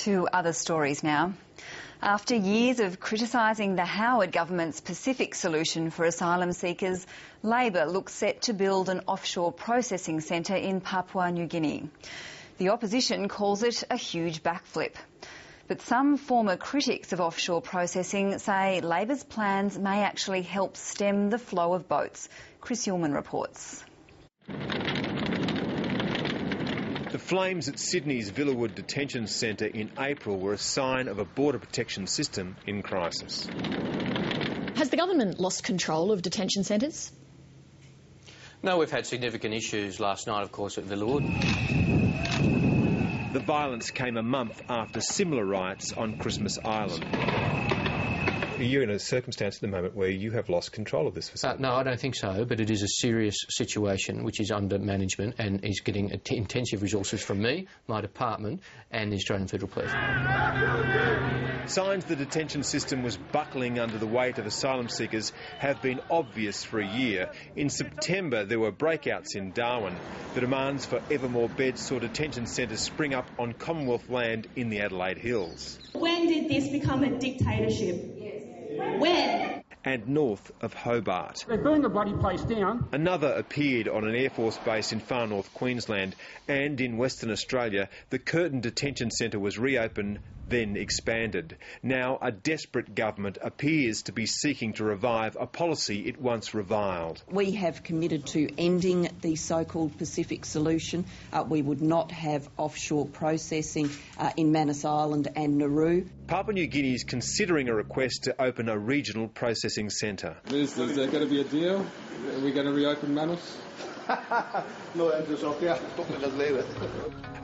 To other stories now. After years of criticising the Howard government's Pacific solution for asylum seekers, Labor looks set to build an offshore processing centre in Papua New Guinea. The opposition calls it a huge backflip. But some former critics of offshore processing say Labor's plans may actually help stem the flow of boats. Chris Ullman reports. The flames at Sydney's Villawood Detention Centre in April were a sign of a border protection system in crisis. Has the government lost control of detention centres? No, we've had significant issues last night, of course, at Villawood. The violence came a month after similar riots on Christmas Island. You're in a circumstance at the moment where you have lost control of this facility. No, I don't think so, but it is a serious situation which is under management and is getting intensive resources from me, my department and the Australian Federal Police. Signs the detention system was buckling under the weight of asylum seekers have been obvious for a year. In September, there were breakouts in Darwin. The demands for ever more beds saw detention centres spring up on Commonwealth land in the Adelaide Hills. When did this become a dictatorship? When? And north of Hobart. They burned the bloody place down. Another appeared on an Air Force base in far north Queensland, and in Western Australia, the Curtin Detention Centre was reopened, then expanded. Now a desperate government appears to be seeking to revive a policy it once reviled. We have committed to ending the so-called Pacific solution. We would not have offshore processing in Manus Island and Nauru. Papua New Guinea is considering a request to open a regional processing centre. Is there going to be a deal? Are we going to reopen Manus?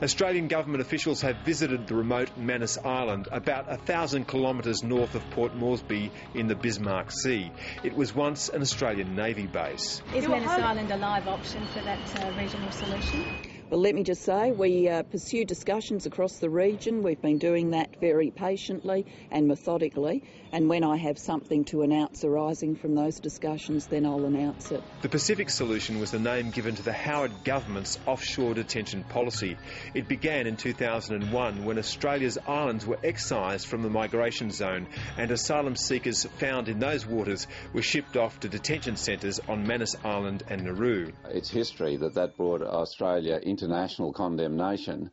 Australian government officials have visited the remote Manus Island, about 1,000 kilometres north of Port Moresby in the Bismarck Sea. It was once an Australian Navy base. Is Manus Island a live option for that regional solution? Well, let me just say, we pursue discussions across the region. We've been doing that very patiently and methodically, and when I have something to announce arising from those discussions, then I'll announce it. The Pacific solution was the name given to the Howard government's offshore detention policy. It began in 2001 when Australia's islands were excised from the migration zone, and asylum seekers found in those waters were shipped off to detention centres on Manus Island and Nauru. It's history that brought Australia international condemnation,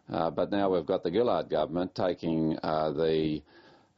but now we've got the Gillard government taking the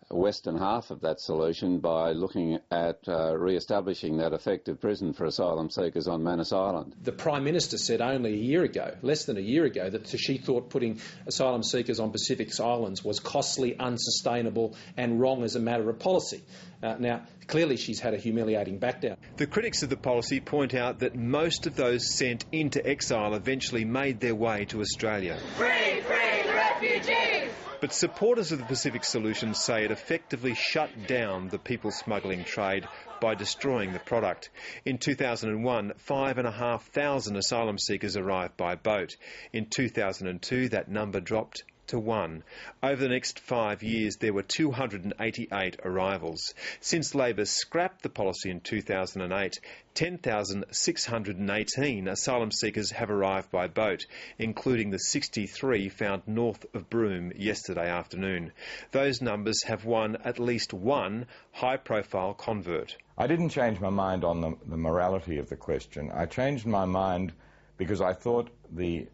western half of that solution by looking at re-establishing that effective prison for asylum seekers on Manus Island. The Prime Minister said only a year ago, less than a year ago, that she thought putting asylum seekers on Pacific Islands was costly, unsustainable and wrong as a matter of policy. Now, clearly she's had a humiliating backdown. The critics of the policy point out that most of those sent into exile eventually made their way to Australia. Free, free the refugees! But supporters of the Pacific solution say it effectively shut down the people smuggling trade by destroying the product. In 2001, 5,500 asylum seekers arrived by boat. In 2002, that number dropped to 1. Over the next 5 years, there were 288 arrivals. Since Labor scrapped the policy in 2008, 10,618 asylum seekers have arrived by boat, including the 63 found north of Broome yesterday afternoon. Those numbers have won at least one high-profile convert. I didn't change my mind on the morality of the question. I changed my mind because I thought the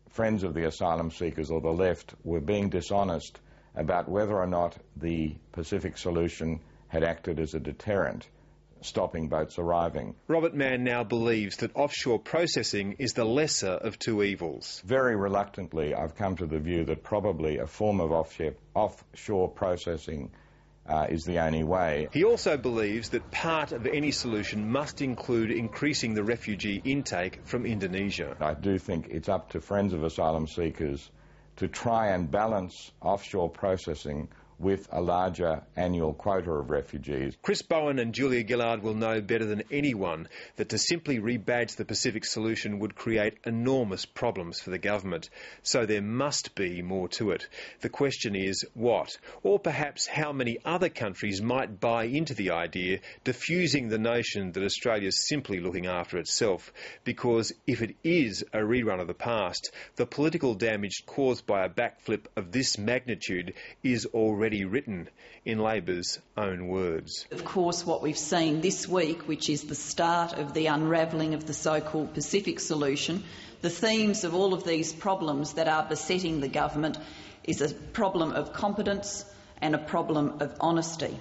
friends of the asylum seekers or the left were being dishonest about whether or not the Pacific solution had acted as a deterrent, stopping boats arriving. Robert Mann now believes that offshore processing is the lesser of two evils. Very reluctantly, I've come to the view that probably a form of offshore processing is the only way. He also believes that part of any solution must include increasing the refugee intake from Indonesia. I do think it's up to friends of asylum seekers to try and balance offshore processing with a larger annual quota of refugees. Chris Bowen and Julia Gillard will know better than anyone that to simply rebadge the Pacific solution would create enormous problems for the government. So there must be more to it. The question is what? Or perhaps how many other countries might buy into the idea, diffusing the notion that Australia's simply looking after itself. Because if it is a rerun of the past, the political damage caused by a backflip of this magnitude is already written, in Labor's own words. Of course, what we've seen this week, which is the start of the unravelling of the so-called Pacific solution, the themes of all of these problems that are besetting the government is a problem of competence and a problem of honesty.